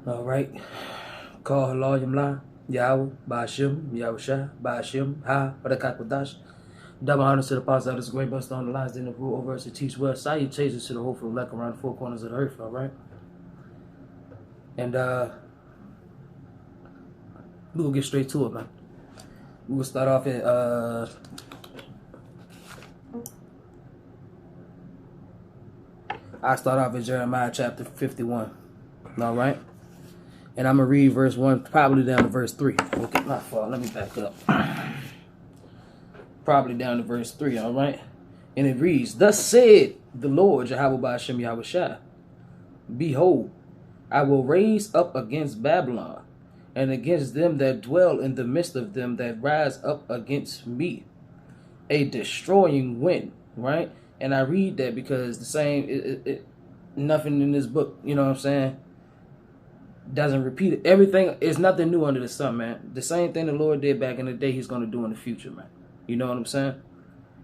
All right. Call Allah Yamla, Yahweh, Bashim, Yahushua, Bashim, Ha, Barakakwadash. Double honors to the apostles of this great bust on the lines, then the rule over us to teach well. Salutations to the hopeful elect around the four corners of the earth, all right? And we'll get straight to it, man. We'll start off at I start off at Jeremiah chapter 51. All right? And I'm going to read verse 1, probably down to verse 3. Okay, not far. Let me back up. Probably down to verse 3, all right? And it reads, Thus said the Lord, Jehovah Ba'ashem Yahushua, Behold, I will raise up against Babylon, and against them that dwell in the midst of them that rise up against me, a destroying wind, right? And I read that because the same, nothing in this book, you know what I'm saying, doesn't repeat it. Everything is nothing new under the sun, man. The same thing the Lord did back in the day, he's going to do in the future, man. You know what I'm saying?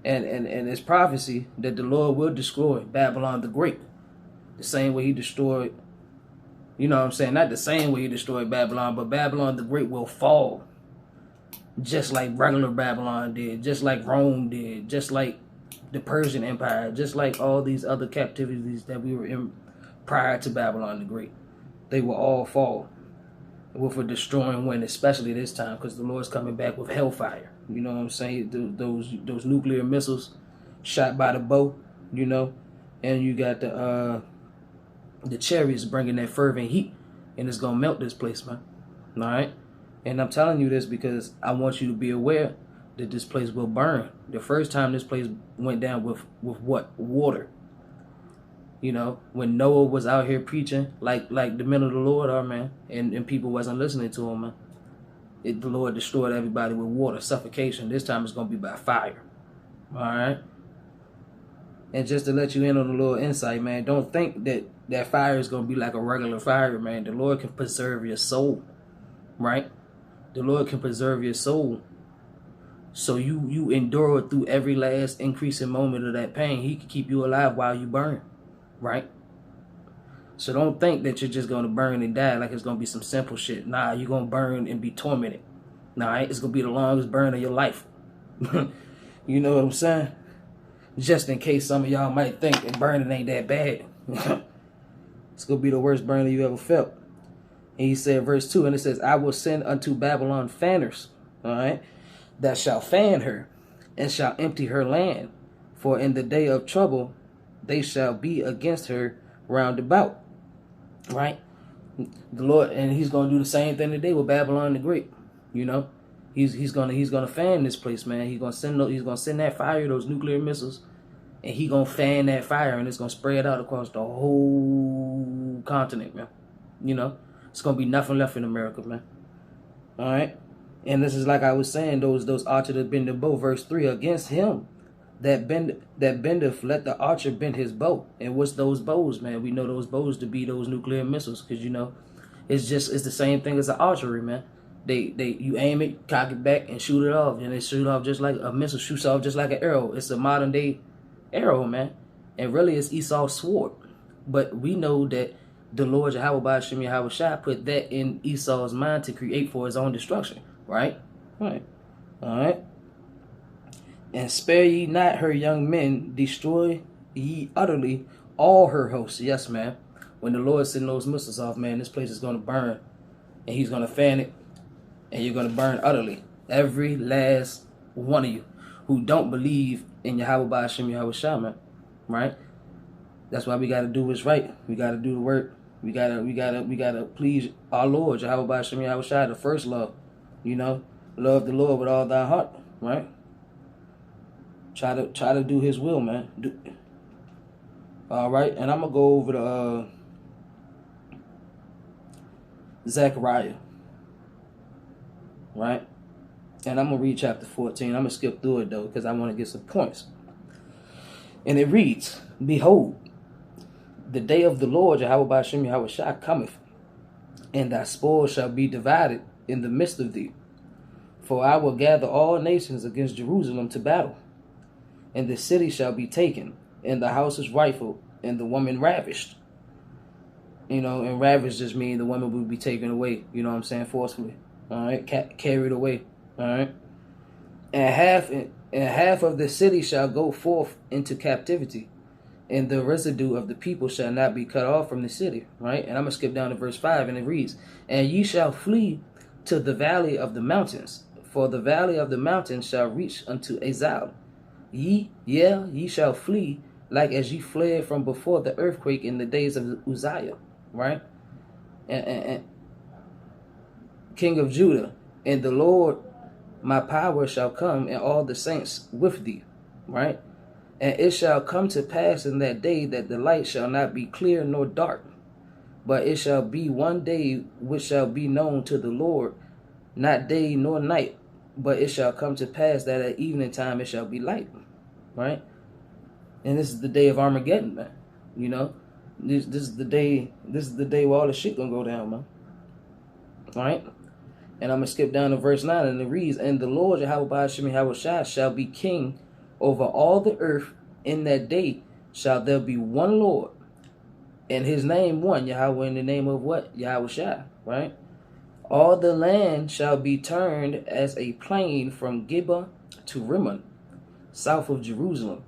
And it's prophecy that the Lord will destroy Babylon the Great. The same way he destroyed, you know what I'm saying? Not the same way he destroyed Babylon, but Babylon the Great will fall. Just like regular Babylon did, just like Rome did, just like the Persian Empire, just like all these other captivities that we were in prior to Babylon the Great. They will all fall with a destroying wind, especially this time, because the Lord's coming back with hellfire. You know what I'm saying? Those nuclear missiles shot by the bow, you know, and you got the chariots bringing that fervent heat, and it's gonna melt this place, man. All right, and I'm telling you this because I want you to be aware that this place will burn. The first time this place went down with what? Water. You know, when Noah was out here preaching like the men of the Lord are, man, and people wasn't listening to him, man. The Lord destroyed everybody with water, suffocation. This time it's going to be by fire. All right? And just to let you in on a little insight, man, don't think that fire is going to be like a regular fire, man. The Lord can preserve your soul, right? The Lord can preserve your soul. So you endure through every last increasing moment of that pain. He can keep you alive while you burn, right? So don't think that you're just going to burn and die like it's going to be some simple shit. Nah, you're going to burn and be tormented. Nah, it's going to be the longest burn of your life. You know what I'm saying? Just in case some of y'all might think that burning ain't that bad. It's going to be the worst burn you ever felt. And he said, verse 2, and it says, I will send unto Babylon fanners, all right, that shall fan her and shall empty her land. For in the day of trouble they shall be against her round about. Right? The Lord, and he's gonna do the same thing today with Babylon the Great. You know, he's gonna fan this place, man. He's gonna send that fire, those nuclear missiles, and he gonna fan that fire, and it's gonna spread out across the whole continent, man. You know, it's gonna be nothing left in America, man. All right, and this is like I was saying, those archer that bend the bow, verse 3, against him that bendeth, let the archer bend his bow. And what's those bows, man? We know those bows to be those nuclear missiles, because you know, it's the same thing as the archery, man. You aim it, cock it back, and shoot it off, and it shoot off just like a missile shoots off just like an arrow. It's a modern day arrow, man, and really it's Esau's sword. But we know that the Lord Jehovah Ba'ashem Yahushua put that in Esau's mind to create for his own destruction, right? Right. All right. And spare ye not her young men, destroy ye utterly all her hosts. Yes, man. When the Lord send those missiles off, man, this place is going to burn. And he's going to fan it. And you're going to burn utterly. Every last one of you who don't believe in Yahweh Ba'ashem Yahushua, man. Right? That's why we got to do what's right. We got to do the work. We got to please our Lord, Yahweh Ba'ashem Yahushua, the first love. You know, love the Lord with all thy heart. Right? Try to do his will, man. All right, and I'm gonna go over to Zechariah, right? And I'm gonna read chapter 14. I'm gonna skip through it though, because I want to get some points. And it reads, Behold, the day of the Lord, Jehovah Ba'ashem Yahushua, cometh, and thy spoil shall be divided in the midst of thee. For I will gather all nations against Jerusalem to battle. And the city shall be taken, and the houses rifled, and the woman ravished. You know, and ravaged just mean the woman will be taken away, you know what I'm saying, forcefully. All right, carried away. All right. And half of the city shall go forth into captivity, and the residue of the people shall not be cut off from the city. Right? And I'm gonna skip down to verse 5, and it reads, and ye shall flee to the valley of the mountains, for the valley of the mountains shall reach unto Azal. Ye shall flee like as ye fled from before the earthquake in the days of Uzziah. Right? And King of Judah, and the Lord my power shall come, and all the saints with thee. Right? And it shall come to pass in that day that the light shall not be clear nor dark, but it shall be one day which shall be known to the Lord, not day nor night, but it shall come to pass that at evening time it shall be light. Right? And this is the day of Armageddon, man. You know, this is the day. This is the day where all the shit gonna go down, man. All right. And I'm gonna skip down to verse 9, and it reads, and the Lord Yahweh shall be king over all the earth. In that day shall there be one Lord, and his name one, Yahweh, in the name of what? Yahweh, right? All the land shall be turned as a plain from Gibeah to Rimmon, south of Jerusalem,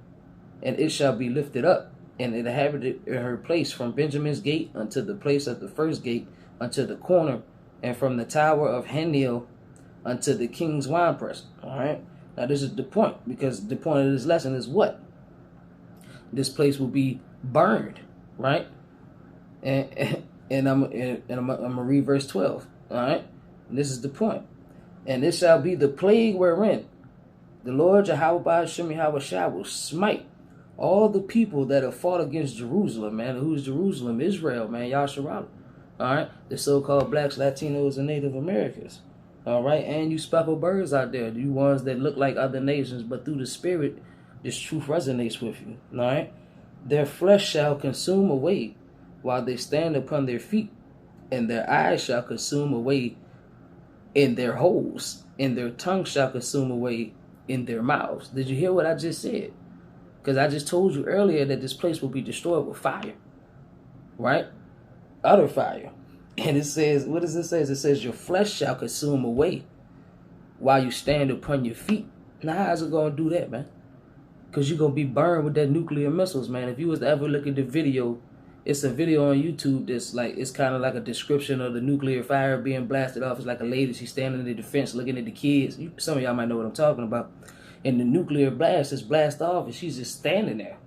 and it shall be lifted up, and inhabited in her place from Benjamin's gate unto the place of the first gate, unto the corner, and from the tower of Haniel unto the king's winepress. All right. Now this is the point, because the point of this lesson is what? This place will be burned, right? And I'm gonna read verse 12. All right. And this is the point. And it shall be the plague wherein the Lord Yahweh will smite all the people that have fought against Jerusalem, man. Who's Jerusalem? Israel, man. Yasharala. All right. The so-called blacks, Latinos, and Native Americans. All right. And you speckled birds out there. You ones that look like other nations, but through the spirit, this truth resonates with you. All right. Their flesh shall consume away while they stand upon their feet, and their eyes shall consume away in their holes, and their tongue shall consume away in their mouths. Did you hear what I just said? Because I just told you earlier that this place will be destroyed with fire. Right? Utter fire. And it says, what does it say? It says, your flesh shall consume away while you stand upon your feet. Now, how's it going to do that, man? Because you're going to be burned with that nuclear missiles, man. If you was to ever look at the video, it's a video on YouTube that's like, it's kind of like a description of the nuclear fire being blasted off. It's like a lady, she's standing in the defense looking at the kids. Some of y'all might know what I'm talking about. And the nuclear blast is blast off, and she's just standing there.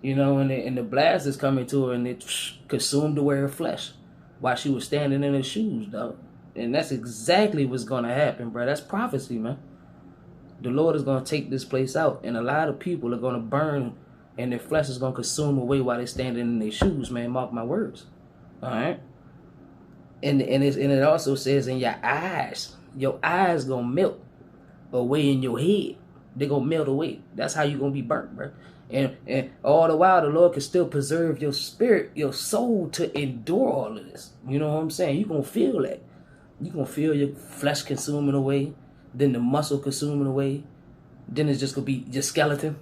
You know, and the blast is coming to her, and it consumed away her flesh while she was standing in her shoes, dog. And that's exactly what's going to happen, bro. That's prophecy, man. The Lord is going to take this place out, and a lot of people are going to burn, and their flesh is going to consume away while they're standing in their shoes, man. Mark my words. All right? And it also says in your eyes going to melt away in your head. They're going to melt away. That's how you're going to be burnt, bro. And all the while, the Lord can still preserve your spirit, your soul, to endure all of this. You know what I'm saying? You're going to feel that. You're going to feel your flesh consuming away, then the muscle consuming away, then it's just going to be your skeleton.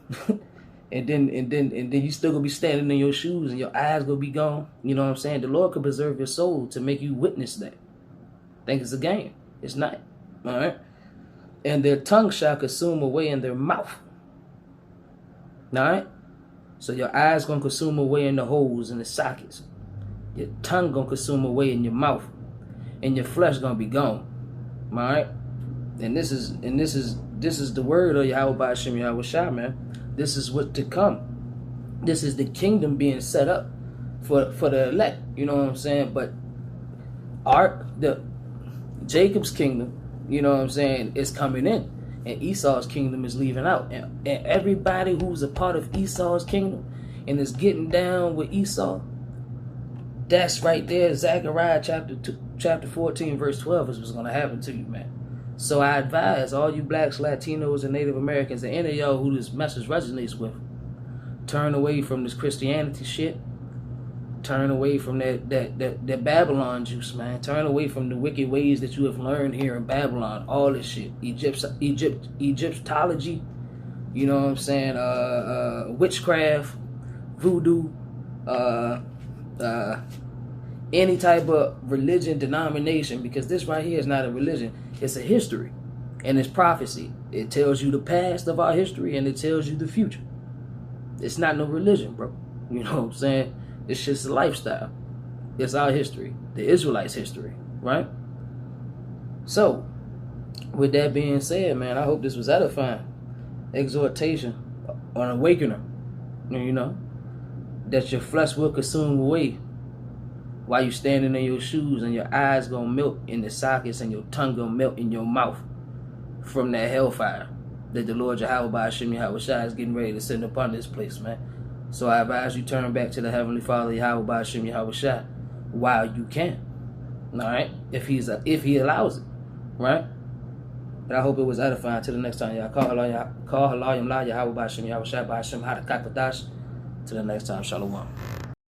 and then you still going to be standing in your shoes, and your eyes going to be gone. You know what I'm saying? The Lord can preserve your soul to make you witness that. Think it's a game. It's not. All right? And their tongue shall consume away in their mouth. All right? So your eyes going to consume away in the holes and the sockets. Your tongue going to consume away in your mouth. And your flesh going to be gone. All right? And this is the word of Yahweh Hashem Yahweh Shah, man. This is what to come. This is the kingdom being set up for the elect. You know what I'm saying? But Jacob's kingdom, you know what I'm saying, is coming in. And Esau's kingdom is leaving out. And everybody who's a part of Esau's kingdom and is getting down with Esau, that's right there, Zechariah chapter 14, verse 12 is what's going to happen to you, man. So I advise all you blacks, Latinos, and Native Americans, and any of y'all who this message resonates with, turn away from this Christianity shit. Turn away from that Babylon juice, man. Turn away from the wicked ways that you have learned here in Babylon. All this shit. Egyptology. You know what I'm saying? Witchcraft, voodoo, any type of religion, denomination, because this right here is not a religion. It's a history. And it's prophecy. It tells you the past of our history and it tells you the future. It's not no religion, bro. You know what I'm saying? It's just a lifestyle. It's our history. The Israelites' history, right? So, with that being said, man, I hope this was edifying. Exhortation, an awakener, you know, that your flesh will consume away while you standing in your shoes and your eyes gonna melt in the sockets and your tongue gonna melt in your mouth from that hellfire that the Lord Yahweh Ba'ashem Yahweh Shai is getting ready to send upon this place, man. So I advise you turn back to the Heavenly Father Yahweh Ba'ashem Yahweh Shai while you can. Alright? If he allows it. Right? But I hope it was edifying. Till the next time, y'all. Call Halayim La Yahweh Ba'ashem Yahweh Shai Ba'ashem Hadakakadash. Till the next time, Shalom.